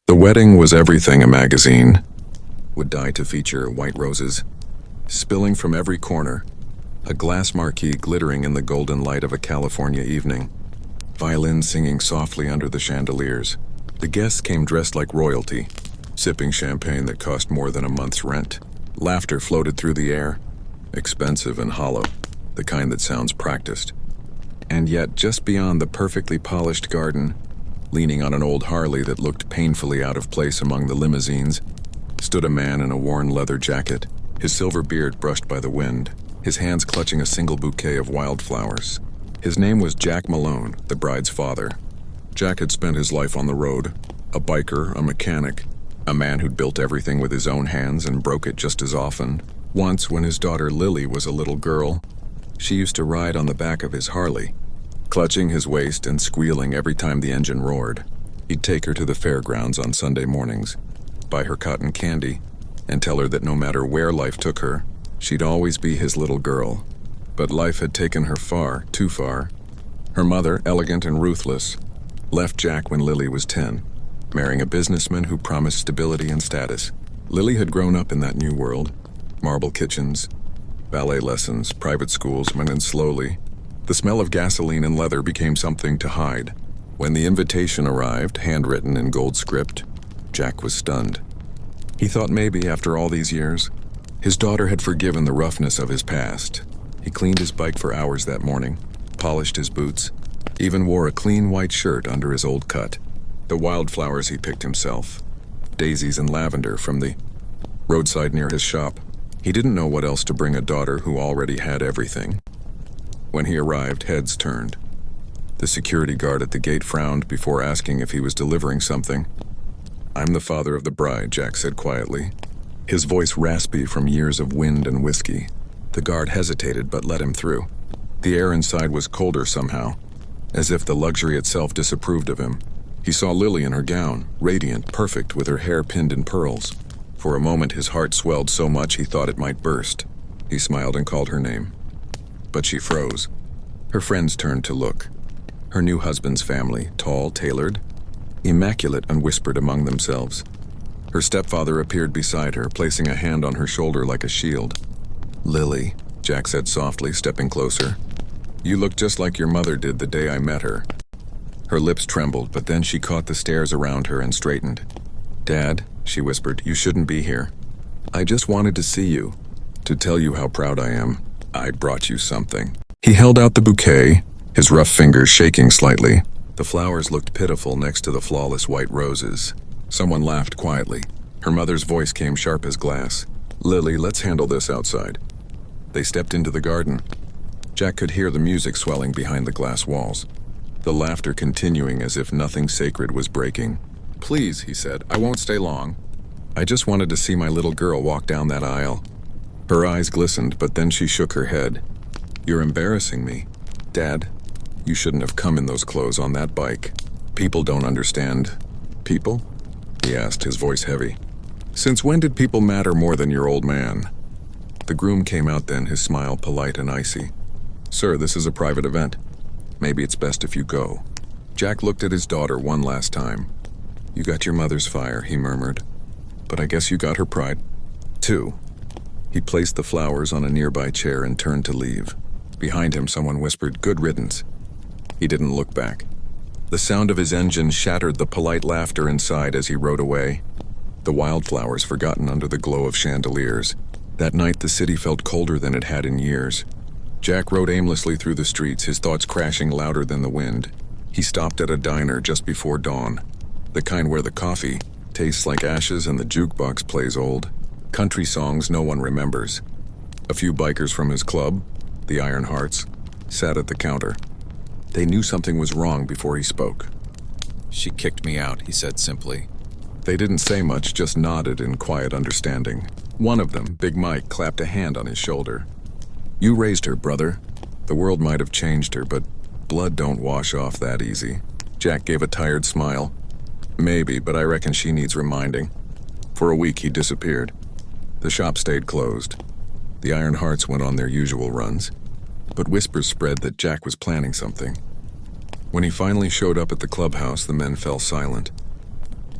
The wedding was everything a magazine would die to feature: white roses spilling from every corner, a glass marquee glittering in the golden light of a California evening, violins singing softly under the chandeliers. The guests came dressed like royalty, sipping champagne that cost more than a month's rent. Laughter floated through the air, expensive and hollow, the kind that sounds practiced. And yet, just beyond the perfectly polished garden, leaning on an old Harley that looked painfully out of place among the limousines, stood a man in a worn leather jacket, his silver beard brushed by the wind, his hands clutching a single bouquet of wildflowers. His name was Jack Malone, the bride's father. Jack had spent his life on the road, a biker, a mechanic, a man who'd built everything with his own hands and broke it just as often. Once, when his daughter Lily was a little girl, she used to ride on the back of his Harley, clutching his waist and squealing every time the engine roared. He'd take her to the fairgrounds on Sunday mornings, buy her cotton candy, and tell her that no matter where life took her, she'd always be his little girl. But life had taken her far, too far. Her mother, elegant and ruthless, left Jack when Lily was 10, marrying a businessman who promised stability and status. Lily had grown up in that new world: marble kitchens, ballet lessons, private schools, and then slowly, the smell of gasoline and leather became something to hide. When the invitation arrived, handwritten in gold script, Jack was stunned. He thought maybe, after all these years, his daughter had forgiven the roughness of his past. He cleaned his bike for hours that morning, polished his boots, even wore a clean white shirt under his old cut. The wildflowers he picked himself, daisies and lavender from the roadside near his shop. He didn't know what else to bring a daughter who already had everything. When he arrived, heads turned. The security guard at the gate frowned before asking if he was delivering something. "I'm the father of the bride," Jack said quietly, his voice raspy from years of wind and whiskey. The guard hesitated but let him through. The air inside was colder somehow, as if the luxury itself disapproved of him. He saw Lily in her gown, radiant, perfect, with her hair pinned in pearls. For a moment his heart swelled so much he thought it might burst. He smiled and called her name. But she froze. Her friends turned to look. Her new husband's family, tall, tailored, immaculate, and whispered among themselves. Her stepfather appeared beside her, placing a hand on her shoulder like a shield. "Lily," Jack said softly, stepping closer. "You look just like your mother did the day I met her." Her lips trembled, but then she caught the stares around her and straightened. "Dad," she whispered, "you shouldn't be here. I just wanted to see you, to tell you how proud I am. I brought you something." He held out the bouquet, his rough fingers shaking slightly. The flowers looked pitiful next to the flawless white roses. Someone laughed quietly. Her mother's voice came sharp as glass. "Lily, let's handle this outside." They stepped into the garden. Jack could hear the music swelling behind the glass walls, the laughter continuing as if nothing sacred was breaking. "Please," he said, "I won't stay long. I just wanted to see my little girl walk down that aisle." Her eyes glistened, but then she shook her head. "You're embarrassing me. Dad, you shouldn't have come in those clothes on that bike. People don't understand." "People?" he asked, his voice heavy. "Since when did people matter more than your old man?" The groom came out then, his smile polite and icy. "Sir, this is a private event. Maybe it's best if you go." Jack looked at his daughter one last time. "You got your mother's fire," he murmured. "But I guess you got her pride, too." He placed the flowers on a nearby chair and turned to leave. Behind him, someone whispered, "Good riddance." He didn't look back. The sound of his engine shattered the polite laughter inside as he rode away, the wildflowers forgotten under the glow of chandeliers. That night, the city felt colder than it had in years. Jack rode aimlessly through the streets, his thoughts crashing louder than the wind. He stopped at a diner just before dawn, the kind where the coffee tastes like ashes and the jukebox plays old country songs no one remembers. A few bikers from his club, the Iron Hearts, sat at the counter. They knew something was wrong before he spoke. "She kicked me out," he said simply. They didn't say much, just nodded in quiet understanding. One of them, Big Mike, clapped a hand on his shoulder. "You raised her, brother. The world might have changed her, but blood don't wash off that easy." Jack gave a tired smile. "Maybe, but I reckon she needs reminding." For a week he disappeared. The shop stayed closed. The Iron Hearts went on their usual runs, but whispers spread that Jack was planning something. When he finally showed up at the clubhouse, the men fell silent.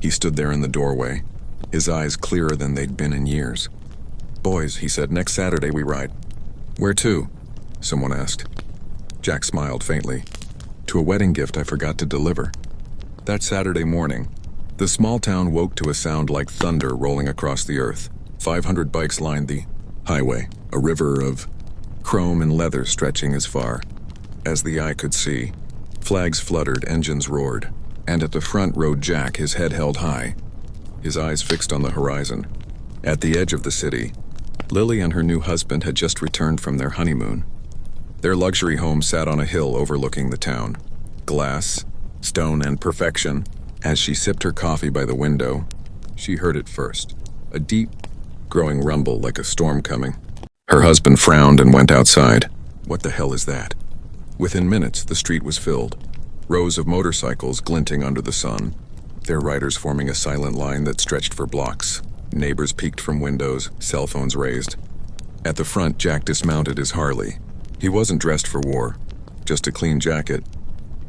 He stood there in the doorway, his eyes clearer than they'd been in years. "Boys," he said, "next Saturday we ride." "Where to?" someone asked. Jack smiled faintly. "To a wedding gift I forgot to deliver." That Saturday morning, the small town woke to a sound like thunder rolling across the earth. 500 bikes lined the highway, a river of chrome and leather stretching as far as the eye could see. Flags fluttered, engines roared, and at the front rode Jack, his head held high, his eyes fixed on the horizon. At the edge of the city, Lily and her new husband had just returned from their honeymoon. Their luxury home sat on a hill overlooking the town. Glass, stone, and perfection. As she sipped her coffee by the window, she heard it first. A deep, growing rumble like a storm coming. Her husband frowned and went outside. "What the hell is that?" Within minutes, the street was filled. Rows of motorcycles glinting under the sun, their riders forming a silent line that stretched for blocks. Neighbors peeked from windows, cell phones raised. At the front, Jack dismounted his Harley. He wasn't dressed for war, just a clean jacket,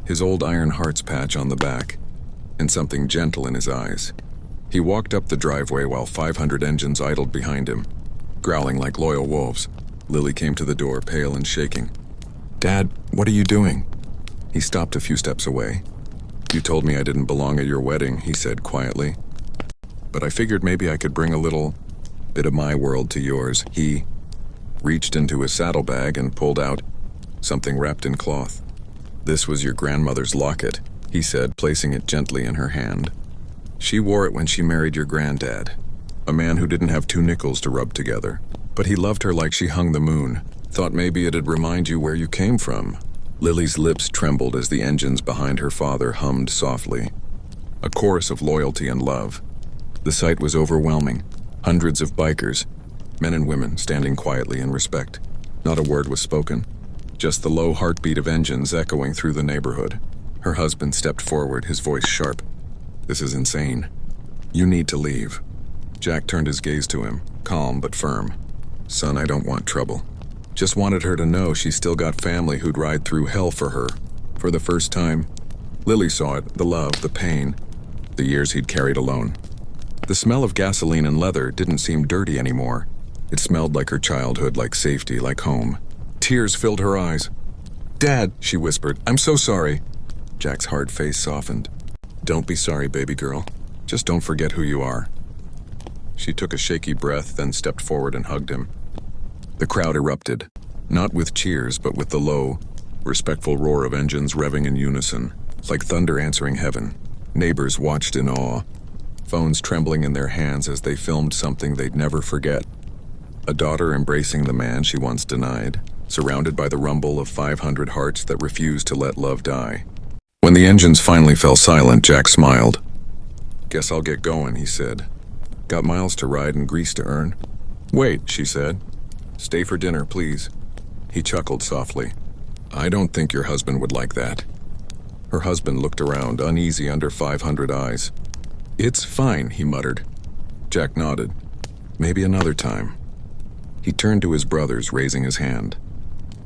his old iron hearts patch on the back, and something gentle in his eyes. He walked up the driveway while 500 engines idled behind him, growling like loyal wolves. Lily came to the door, pale and shaking. "Dad, what are you doing?" He stopped a few steps away. "You told me I didn't belong at your wedding," he said quietly. "But I figured maybe I could bring a little bit of my world to yours." He reached into his saddlebag and pulled out something wrapped in cloth. "This was your grandmother's locket," he said, placing it gently in her hand. "She wore it when she married your granddad, a man who didn't have two nickels to rub together. But he loved her like she hung the moon. Thought maybe it'd remind you where you came from." Lily's lips trembled as the engines behind her father hummed softly. A chorus of loyalty and love. The sight was overwhelming. Hundreds of bikers, men and women, standing quietly in respect. Not a word was spoken, just the low heartbeat of engines echoing through the neighborhood. Her husband stepped forward, his voice sharp. "This is insane. You need to leave." Jack turned his gaze to him, calm but firm. "Son, I don't want trouble. Just wanted her to know she's still got family who'd ride through hell for her." For the first time, Lily saw it, the love, the pain, the years he'd carried alone. The smell of gasoline and leather didn't seem dirty anymore. It smelled like her childhood, like safety, like home. Tears filled her eyes. "Dad," she whispered, "I'm so sorry." Jack's hard face softened. "Don't be sorry, baby girl. Just don't forget who you are." She took a shaky breath, then stepped forward and hugged him. The crowd erupted, not with cheers, but with the low, respectful roar of engines revving in unison, like thunder answering heaven. Neighbors watched in awe, phones trembling in their hands as they filmed something they'd never forget. A daughter embracing the man she once denied, surrounded by the rumble of 500 hearts that refused to let love die. When the engines finally fell silent, Jack smiled. "Guess I'll get going," he said. "Got miles to ride and grease to earn." "Wait," she said. "Stay for dinner, please." He chuckled softly. "I don't think your husband would like that." Her husband looked around, uneasy under 500 eyes. "It's fine," he muttered. Jack nodded. "Maybe another time." He turned to his brothers, raising his hand.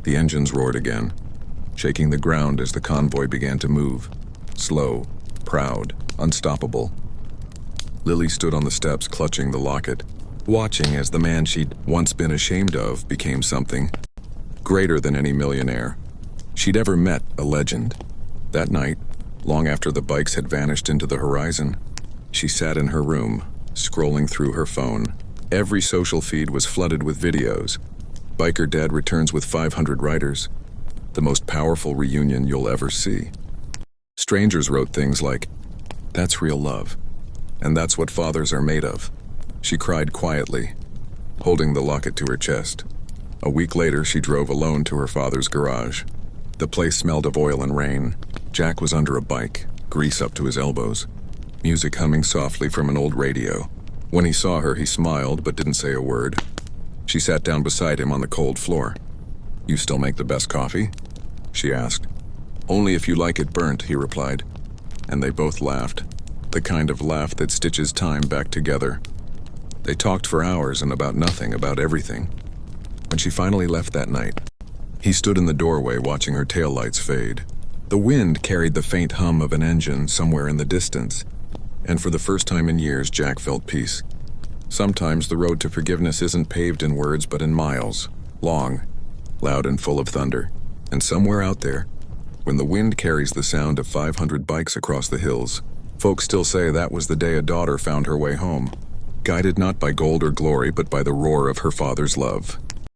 The engines roared again, shaking the ground as the convoy began to move. Slow, proud, unstoppable. Lily stood on the steps, clutching the locket, watching as the man she'd once been ashamed of became something greater than any millionaire she'd ever met, a legend. That night, long after the bikes had vanished into the horizon, she sat in her room, scrolling through her phone. Every social feed was flooded with videos. Biker Dad returns with 500 riders. The most powerful reunion you'll ever see. Strangers wrote things like, "That's real love. And that's what fathers are made of." She cried quietly, holding the locket to her chest. A week later, she drove alone to her father's garage. The place smelled of oil and rain. Jack was under a bike, grease up to his elbows, music humming softly from an old radio. When he saw her, he smiled but didn't say a word. She sat down beside him on the cold floor. "You still make the best coffee?" she asked. "Only if you like it burnt," he replied. And they both laughed, the kind of laugh that stitches time back together. They talked for hours and about nothing, about everything. When she finally left that night, he stood in the doorway watching her taillights fade. The wind carried the faint hum of an engine somewhere in the distance. And for the first time in years, Jack felt peace. Sometimes the road to forgiveness isn't paved in words, but in miles, long, loud and full of thunder. And somewhere out there, when the wind carries the sound of 500 bikes across the hills, folks still say that was the day a daughter found her way home, guided not by gold or glory, but by the roar of her father's love.